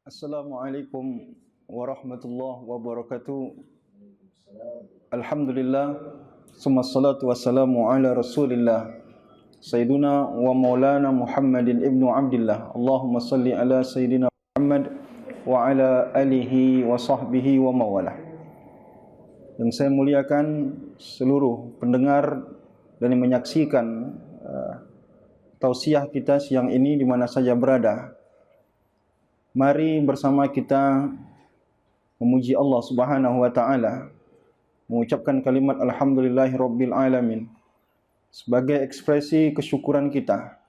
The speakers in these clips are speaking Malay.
Assalamualaikum warahmatullahi wabarakatuh. Alhamdulillah, summa salatu wassalamu ala rasulillah Sayyiduna wa maulana Muhammadin ibnu Abdillah. Allahumma salli ala Sayyidina Muhammad wa ala alihi wa sahbihi wa mawalah. Yang saya muliakan seluruh pendengar dan yang menyaksikan tausiah kita siang ini di mana saja berada. Mari bersama kita memuji Allah Subhanahu wa taala, mengucapkan kalimat alhamdulillahirabbil alamin sebagai ekspresi kesyukuran kita.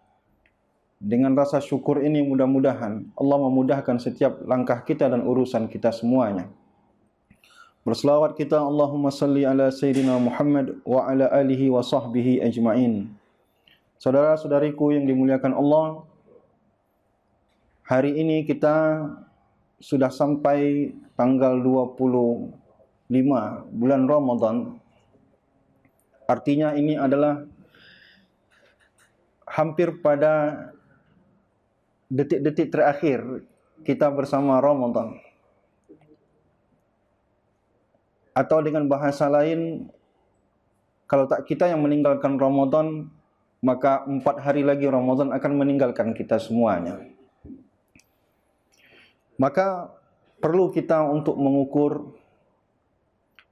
Dengan rasa syukur ini mudah-mudahan Allah memudahkan setiap langkah kita dan urusan kita semuanya. Berselawat kita Allahumma salli ala Sayyidina Muhammad wa ala alihi wa sahbihi ajma'in. Saudara-saudariku yang dimuliakan Allah, hari ini kita sudah sampai tanggal 25 bulan Ramadan. Artinya ini adalah hampir pada detik-detik terakhir kita bersama Ramadan. Atau dengan bahasa lain, kalau tak kita yang meninggalkan Ramadan, maka 4 hari lagi Ramadan akan meninggalkan kita semuanya. Maka perlu kita untuk mengukur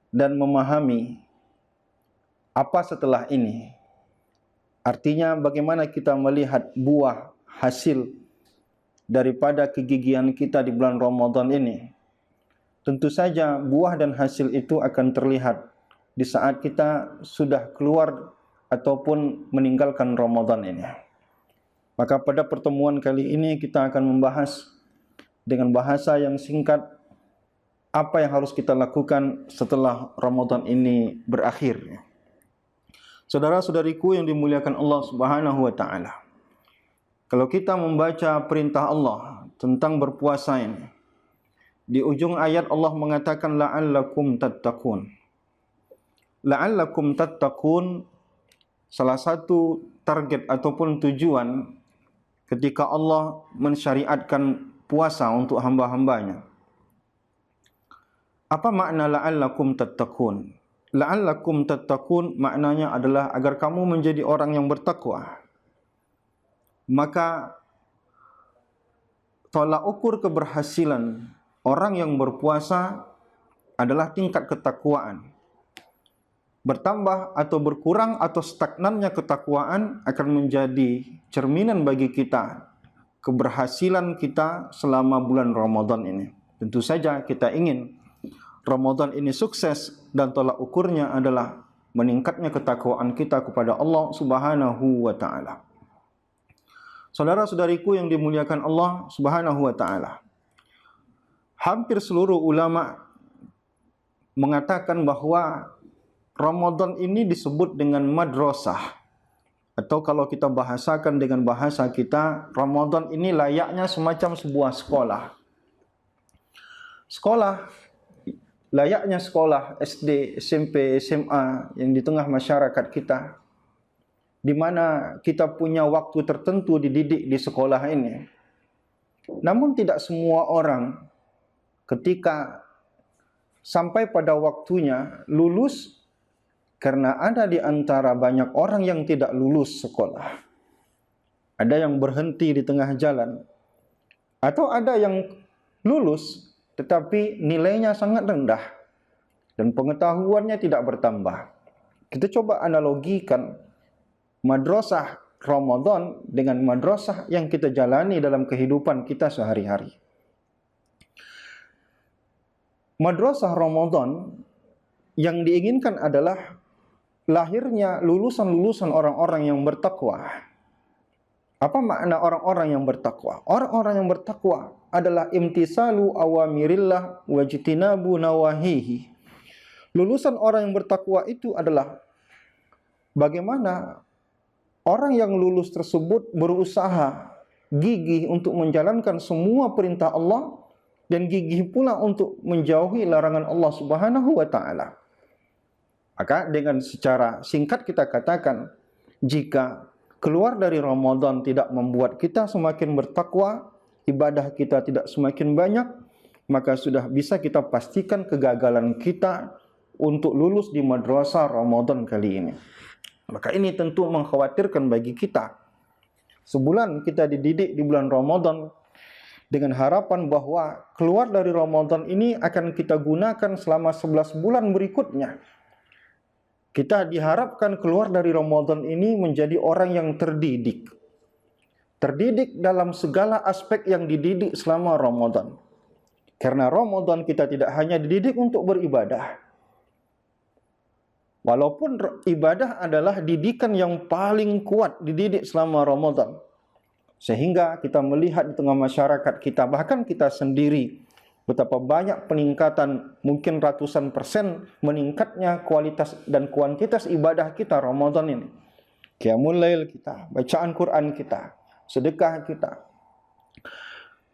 dan memahami apa setelah ini. Artinya bagaimana kita melihat buah hasil daripada kegigihan kita di bulan Ramadan ini. Tentu saja buah dan hasil itu akan terlihat di saat kita sudah keluar ataupun meninggalkan Ramadan ini. Maka pada pertemuan kali ini kita akan membahas dengan bahasa yang singkat apa yang harus kita lakukan setelah Ramadan ini berakhir. Saudara-saudariku yang dimuliakan Allah Subhanahu wa taala, kalau kita membaca perintah Allah tentang berpuasa ini, di ujung ayat Allah mengatakan la'allakum tattaqun. La'allakum tattaqun, salah satu target ataupun tujuan ketika Allah mensyariatkan puasa untuk hamba-hambanya. Apa makna la'allakum tattaqun? La'allakum tattaqun maknanya adalah agar kamu menjadi orang yang bertakwa. Maka tolak ukur keberhasilan orang yang berpuasa adalah tingkat ketakwaan. Bertambah atau berkurang atau stagnannya ketakwaan akan menjadi cerminan bagi kita keberhasilan kita selama bulan Ramadan ini. Tentu saja kita ingin Ramadan ini sukses dan tolak ukurnya adalah meningkatnya ketakwaan kita kepada Allah Subhanahu wa taala. Saudara-saudariku yang dimuliakan Allah Subhanahu wa taala, hampir seluruh ulama mengatakan bahwa Ramadan ini disebut dengan madrasah. Atau kalau kita bahasakan dengan bahasa kita, Ramadan ini layaknya semacam sebuah sekolah. Sekolah, layaknya sekolah SD, SMP, SMA yang di tengah masyarakat kita, di mana kita punya waktu tertentu dididik di sekolah ini. Namun tidak semua orang ketika sampai pada waktunya lulus, karena ada di antara banyak orang yang tidak lulus sekolah. Ada yang berhenti di tengah jalan. Atau ada yang lulus tetapi nilainya sangat rendah dan pengetahuannya tidak bertambah. Kita coba analogikan madrasah Ramadan dengan madrasah yang kita jalani dalam kehidupan kita sehari-hari. Madrasah Ramadan yang diinginkan adalah lahirnya lulusan-lulusan orang-orang yang bertakwa. Apa makna orang-orang yang bertakwa? Orang-orang yang bertakwa adalah imtisalu awamirillah wajtinabu nawahihi. Lulusan orang yang bertakwa itu adalah bagaimana orang yang lulus tersebut berusaha gigih untuk menjalankan semua perintah Allah dan gigih pula untuk menjauhi larangan Allah Subhanahu wa taala. Maka dengan secara singkat kita katakan, jika keluar dari Ramadan tidak membuat kita semakin bertakwa, ibadah kita tidak semakin banyak, maka sudah bisa kita pastikan kegagalan kita untuk lulus di madrasah Ramadan kali ini. Maka ini tentu mengkhawatirkan bagi kita. Sebulan kita dididik di bulan Ramadan dengan harapan bahwa keluar dari Ramadan ini akan kita gunakan selama 11 bulan berikutnya. Kita diharapkan keluar dari Ramadan ini menjadi orang yang terdidik. Terdidik dalam segala aspek yang dididik selama Ramadan. Karena Ramadan kita tidak hanya dididik untuk beribadah. Walaupun ibadah adalah didikan yang paling kuat dididik selama Ramadan. Sehingga kita melihat di tengah masyarakat kita, bahkan kita sendiri, betapa banyak peningkatan, mungkin ratusan persen meningkatnya kualitas dan kuantitas ibadah kita Ramadan ini. Qiyamul Lail kita, bacaan Quran kita, sedekah kita,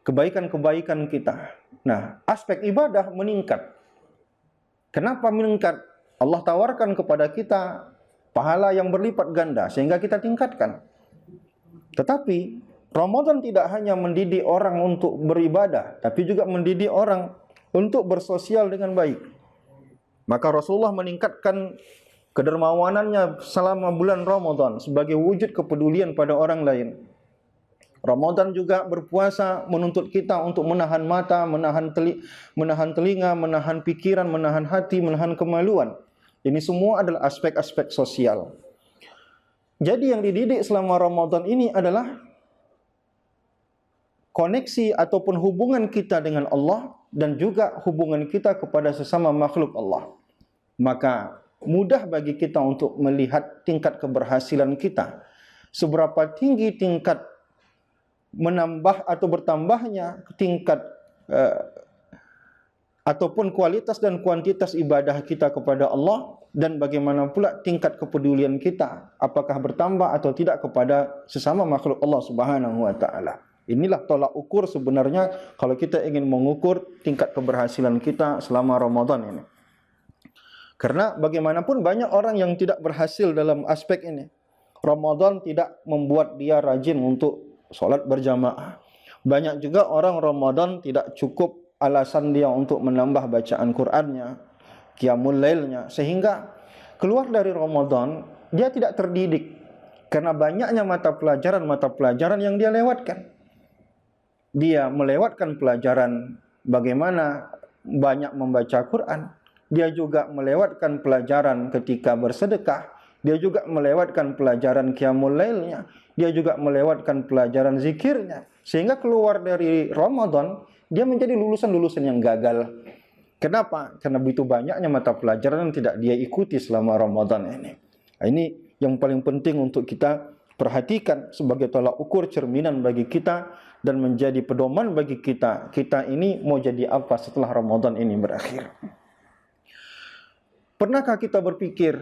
kebaikan-kebaikan kita. Nah, aspek ibadah meningkat. Kenapa meningkat? Allah tawarkan kepada kita pahala yang berlipat ganda sehingga kita tingkatkan. Tetapi Ramadan tidak hanya mendidik orang untuk beribadah, tapi juga mendidik orang untuk bersosial dengan baik. Maka Rasulullah meningkatkan kedermawanannya selama bulan Ramadan sebagai wujud kepedulian pada orang lain. Ramadan juga berpuasa menuntut kita untuk menahan mata, menahan telinga, menahan pikiran, menahan hati, menahan kemaluan. Ini semua adalah aspek-aspek sosial. Jadi yang dididik selama Ramadan ini adalah koneksi ataupun hubungan kita dengan Allah dan juga hubungan kita kepada sesama makhluk Allah. Maka mudah bagi kita untuk melihat tingkat keberhasilan kita. Seberapa tinggi tingkat menambah atau bertambahnya tingkat ataupun kualitas dan kuantitas ibadah kita kepada Allah, dan bagaimana pula tingkat kepedulian kita, apakah bertambah atau tidak kepada sesama makhluk Allah Subhanahu wa taala. Inilah tolak ukur sebenarnya kalau kita ingin mengukur tingkat keberhasilan kita selama Ramadan ini. Karena bagaimanapun banyak orang yang tidak berhasil dalam aspek ini. Ramadan tidak membuat dia rajin untuk solat berjamaah. Banyak juga orang Ramadan tidak cukup alasan dia untuk menambah bacaan Qur'annya, qiyamul lailnya, sehingga keluar dari Ramadan dia tidak terdidik karena banyaknya mata pelajaran yang dia lewatkan. Dia melewatkan pelajaran bagaimana banyak membaca Quran. Dia juga melewatkan pelajaran ketika bersedekah. Dia juga melewatkan pelajaran qiyamul lailnya. Dia juga melewatkan pelajaran zikirnya. Sehingga keluar dari Ramadan, dia menjadi lulusan-lulusan yang gagal. Kenapa? Karena begitu banyaknya mata pelajaran yang tidak dia ikuti selama Ramadan ini. Nah, ini yang paling penting untuk kita perhatikan sebagai tolak ukur cerminan bagi kita dan menjadi pedoman bagi kita. Kita ini mau jadi apa setelah Ramadan ini berakhir? Pernahkah kita berpikir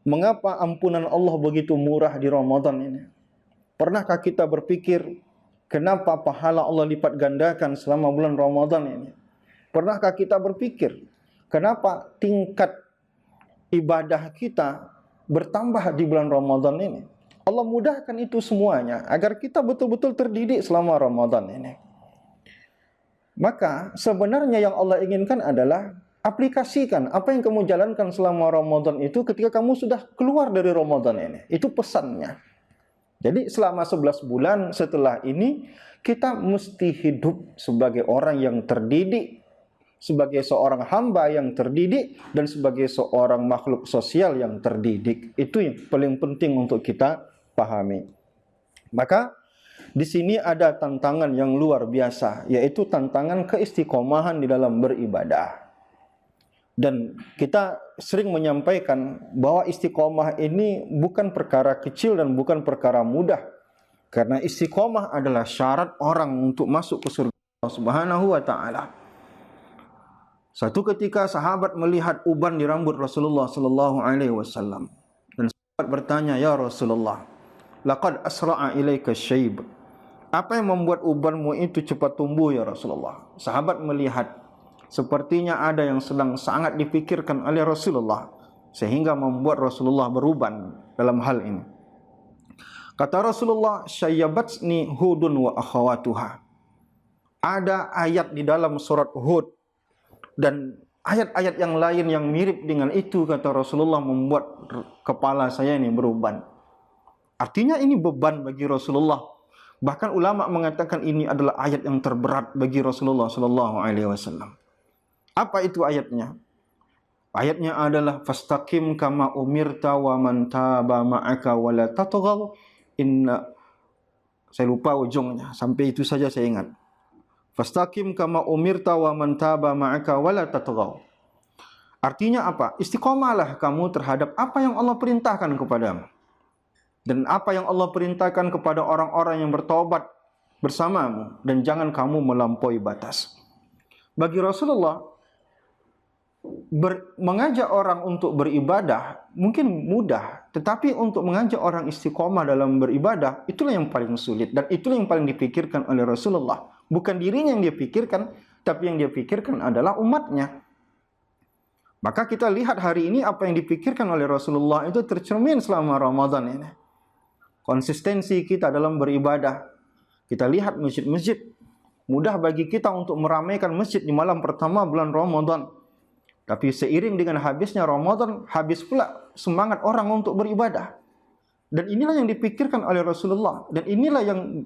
mengapa ampunan Allah begitu murah di Ramadan ini? Pernahkah kita berpikir kenapa pahala Allah lipat gandakan selama bulan Ramadan ini? Pernahkah kita berpikir kenapa tingkat ibadah kita bertambah di bulan Ramadan ini? Allah mudahkan itu semuanya agar kita betul-betul terdidik selama Ramadan ini. Maka sebenarnya yang Allah inginkan adalah aplikasikan apa yang kamu jalankan selama Ramadan itu ketika kamu sudah keluar dari Ramadan ini. Itu pesannya. Jadi selama 11 bulan setelah ini kita mesti hidup sebagai orang yang terdidik, sebagai seorang hamba yang terdidik, dan sebagai seorang makhluk sosial yang terdidik. Itu yang paling penting untuk kita pahami. Maka di sini ada tantangan yang luar biasa, yaitu tantangan keistiqomahan di dalam beribadah. Dan kita sering menyampaikan bahwa istiqomah ini bukan perkara kecil dan bukan perkara mudah. Karena istiqomah adalah syarat orang untuk masuk ke surga Allah Subhanahu wa taala. Satu ketika sahabat melihat uban di rambut Rasulullah sallallahu alaihi wasallam, dan sahabat bertanya, "Ya Rasulullah, laqad asra'a ilaika syayb." Apa yang membuat ubanmu itu cepat tumbuh ya Rasulullah? Sahabat melihat sepertinya ada yang sedang sangat dipikirkan oleh Rasulullah sehingga membuat Rasulullah beruban dalam hal ini. Kata Rasulullah, "Syayyabatni Hudun wa akhawatuha." Ada ayat di dalam surat Hud dan ayat-ayat yang lain yang mirip dengan itu, kata Rasulullah, membuat kepala saya ini beruban. Artinya ini beban bagi Rasulullah. Bahkan ulama mengatakan ini adalah ayat yang terberat bagi Rasulullah sallallahu alaihi wasallam. Apa itu ayatnya? Ayatnya adalah fastaqim kama umirta wa man taba ma'aka wa la tatghaw inna, saya lupa ujungnya, sampai itu saja saya ingat. Fastaqim kama umirta wa man taba ma'aka wa la tatghaw. Artinya apa? Istiqomahlah kamu terhadap apa yang Allah perintahkan kepadamu. Dan apa yang Allah perintahkan kepada orang-orang yang bertaubat bersamamu, dan jangan kamu melampaui batas. Bagi Rasulullah, mengajak orang untuk beribadah mungkin mudah, tetapi untuk mengajak orang istiqomah dalam beribadah, itulah yang paling sulit, dan itulah yang paling dipikirkan oleh Rasulullah. Bukan dirinya yang dia pikirkan, tapi yang dia pikirkan adalah umatnya. Maka kita lihat hari ini apa yang dipikirkan oleh Rasulullah itu tercermin selama Ramadan ini. Konsistensi kita dalam beribadah. Kita lihat masjid-masjid, mudah bagi kita untuk meramaikan masjid di malam pertama bulan Ramadan. Tapi seiring dengan habisnya Ramadan, habis pula semangat orang untuk beribadah. Dan inilah yang dipikirkan oleh Rasulullah. Dan inilah yang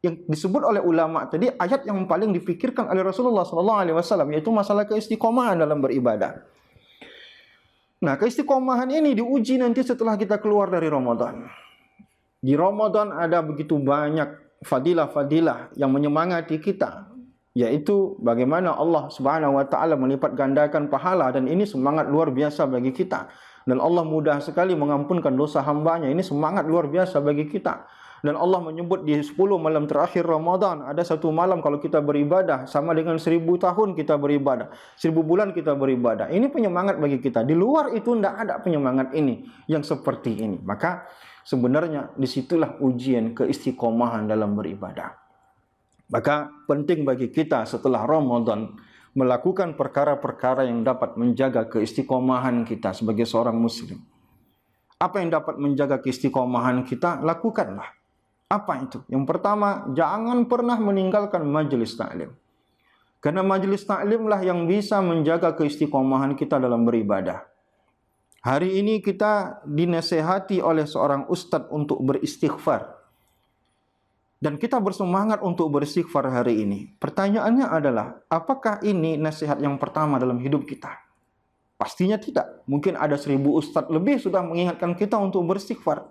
disebut oleh ulama tadi, ayat yang paling dipikirkan oleh Rasulullah SAW, yaitu masalah keistiqomahan dalam beribadah. Nah, keistiqomahan ini diuji nanti setelah kita keluar dari Ramadan. Di Ramadan ada begitu banyak fadilah-fadilah yang menyemangati kita, yaitu bagaimana Allah Subhanahu wa taala melipat gandakan pahala, dan ini semangat luar biasa bagi kita. Dan Allah mudah sekali mengampunkan dosa hambanya, ini semangat luar biasa bagi kita. Dan Allah menyebut di 10 malam terakhir Ramadan, ada satu malam kalau kita beribadah sama dengan 1000 tahun kita beribadah, 1000 bulan kita beribadah. Ini penyemangat bagi kita. Di luar itu tidak ada penyemangat ini yang seperti ini. Maka sebenarnya disitulah ujian keistiqomahan dalam beribadah. Maka penting bagi kita setelah Ramadan melakukan perkara-perkara yang dapat menjaga keistiqomahan kita sebagai seorang muslim. Apa yang dapat menjaga keistiqomahan kita, lakukanlah. Apa itu? Yang pertama, jangan pernah meninggalkan majelis taklim. Karena majelis taklimlah yang bisa menjaga keistiqomahan kita dalam beribadah. Hari ini kita dinasehati oleh seorang ustadz untuk beristighfar. Dan kita bersemangat untuk beristighfar hari ini. Pertanyaannya adalah, apakah ini nasihat yang pertama dalam hidup kita? Pastinya tidak. Mungkin ada 1000 ustadz lebih sudah mengingatkan kita untuk beristighfar.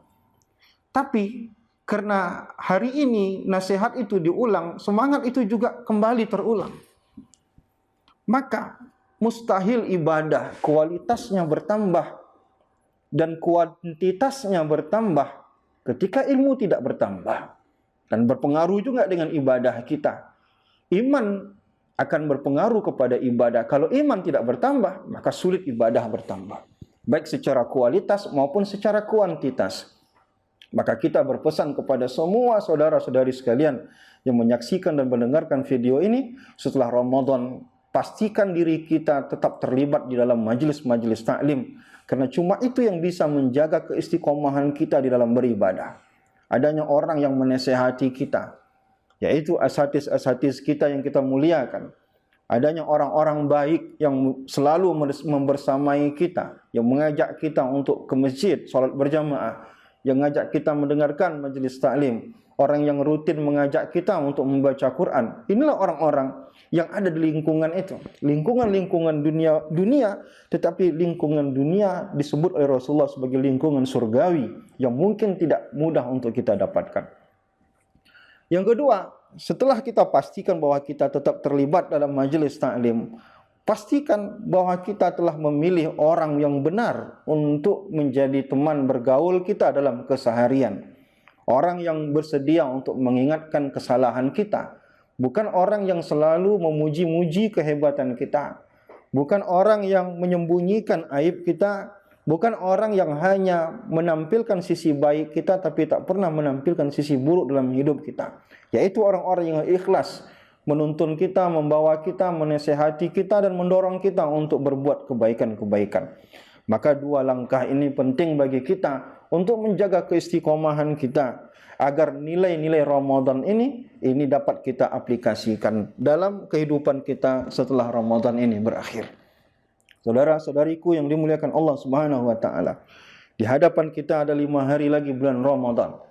Tapi karena hari ini nasihat itu diulang, semangat itu juga kembali terulang. Maka mustahil ibadah kualitasnya bertambah dan kuantitasnya bertambah ketika ilmu tidak bertambah. Dan berpengaruh juga dengan ibadah kita. Iman akan berpengaruh kepada ibadah. Kalau iman tidak bertambah, maka sulit ibadah bertambah, baik secara kualitas maupun secara kuantitas. Maka kita berpesan kepada semua saudara-saudari sekalian yang menyaksikan dan mendengarkan video ini, setelah Ramadan, pastikan diri kita tetap terlibat di dalam majelis-majelis taklim. Karena cuma itu yang bisa menjaga keistiqomahan kita di dalam beribadah. Adanya orang yang menasehati kita, yaitu asatiz-asatiz kita yang kita muliakan. Adanya orang-orang baik yang selalu membersamai kita, yang mengajak kita untuk ke masjid, salat berjamaah, yang mengajak kita mendengarkan majelis taklim, orang yang rutin mengajak kita untuk membaca Quran. Inilah orang-orang yang ada di lingkungan itu. Lingkungan dunia, tetapi lingkungan dunia disebut oleh Rasulullah sebagai lingkungan surgawi yang mungkin tidak mudah untuk kita dapatkan. Yang kedua, setelah kita pastikan bahwa kita tetap terlibat dalam majelis taklim, pastikan bahwa kita telah memilih orang yang benar untuk menjadi teman bergaul kita dalam keseharian. Orang yang bersedia untuk mengingatkan kesalahan kita. Bukan orang yang selalu memuji-muji kehebatan kita. Bukan orang yang menyembunyikan aib kita. Bukan orang yang hanya menampilkan sisi baik kita tapi tak pernah menampilkan sisi buruk dalam hidup kita. Yaitu orang-orang yang ikhlas menuntun kita, membawa kita, menasehati kita dan mendorong kita untuk berbuat kebaikan-kebaikan. Maka dua langkah ini penting bagi kita untuk menjaga keistiqomahan kita agar nilai-nilai Ramadan ini dapat kita aplikasikan dalam kehidupan kita setelah Ramadan ini berakhir. Saudara-saudariku yang dimuliakan Allah Subhanahu wa taala, di hadapan kita ada 5 hari lagi bulan Ramadan.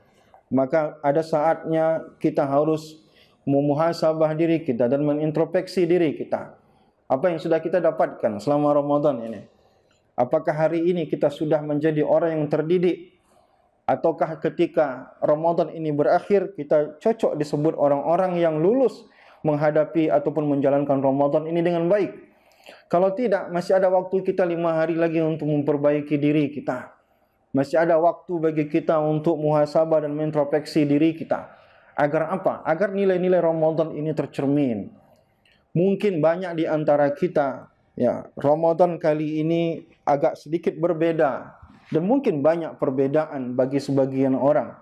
Maka ada saatnya kita harus memuhasabah diri kita dan mengintrospeksi diri kita. Apa yang sudah kita dapatkan selama Ramadan ini? Apakah hari ini kita sudah menjadi orang yang terdidik? Ataukah ketika Ramadan ini berakhir kita cocok disebut orang-orang yang lulus menghadapi ataupun menjalankan Ramadan ini dengan baik? Kalau tidak, masih ada waktu kita 5 hari lagi untuk memperbaiki diri kita. Masih ada waktu bagi kita untuk muhasabah dan mengintrospeksi diri kita. Agar apa? Agar nilai-nilai Ramadan ini tercermin. Mungkin banyak di antara kita, ya, Ramadan kali ini agak sedikit berbeda. Dan mungkin banyak perbedaan bagi sebagian orang.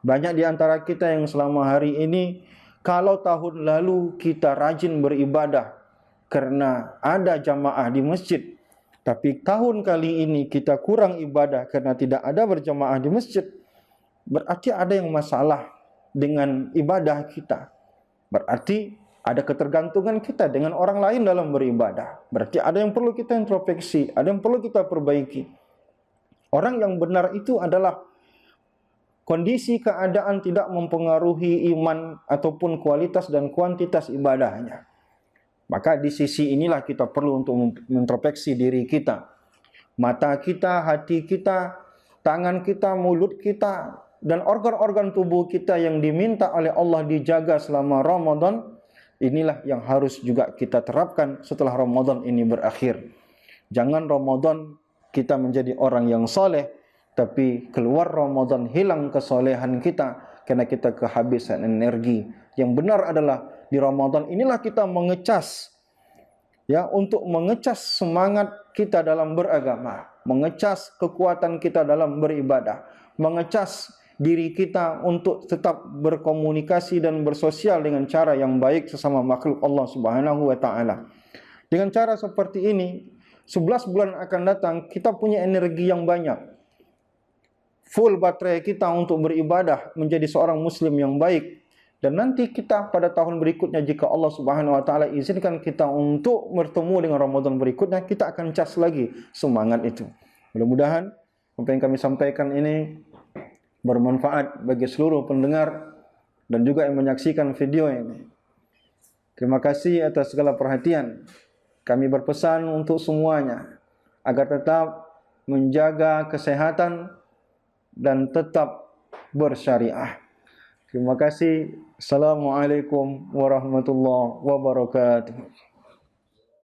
Banyak di antara kita yang selama hari ini, kalau tahun lalu kita rajin beribadah karena ada jamaah di masjid, tapi tahun kali ini kita kurang ibadah karena tidak ada berjamaah di masjid, berarti ada yang masalah dengan ibadah kita. Berarti ada ketergantungan kita dengan orang lain dalam beribadah. Berarti ada yang perlu kita introspeksi, ada yang perlu kita perbaiki. Orang yang benar itu adalah kondisi keadaan tidak mempengaruhi iman ataupun kualitas dan kuantitas ibadahnya. Maka di sisi inilah kita perlu untuk mengintrospeksi diri kita. Mata kita, hati kita, tangan kita, mulut kita, dan organ-organ tubuh kita yang diminta oleh Allah dijaga selama Ramadan, inilah yang harus juga kita terapkan setelah Ramadan ini berakhir. Jangan Ramadan kita menjadi orang yang soleh, tapi keluar Ramadan hilang kesolehan kita karena kita kehabisan energi. Yang benar adalah di Ramadan inilah kita mengecas, ya, untuk mengecas semangat kita dalam beragama, mengecas kekuatan kita dalam beribadah, mengecas diri kita untuk tetap berkomunikasi dan bersosial dengan cara yang baik sesama makhluk Allah Subhanahu wa taala. Dengan cara seperti ini, 11 bulan akan datang kita punya energi yang banyak. Full baterai kita untuk beribadah menjadi seorang muslim yang baik. Dan nanti kita pada tahun berikutnya, jika Allah Subhanahu wa taala izinkan kita untuk bertemu dengan Ramadan berikutnya, kita akan cas lagi semangat itu. Mudah-mudahan apa yang kami sampaikan ini bermanfaat bagi seluruh pendengar dan juga yang menyaksikan video ini. Terima kasih atas segala perhatian. Kami berpesan untuk semuanya agar tetap menjaga kesehatan dan tetap bersyariah. Terima kasih. Assalamualaikum warahmatullahi wabarakatuh.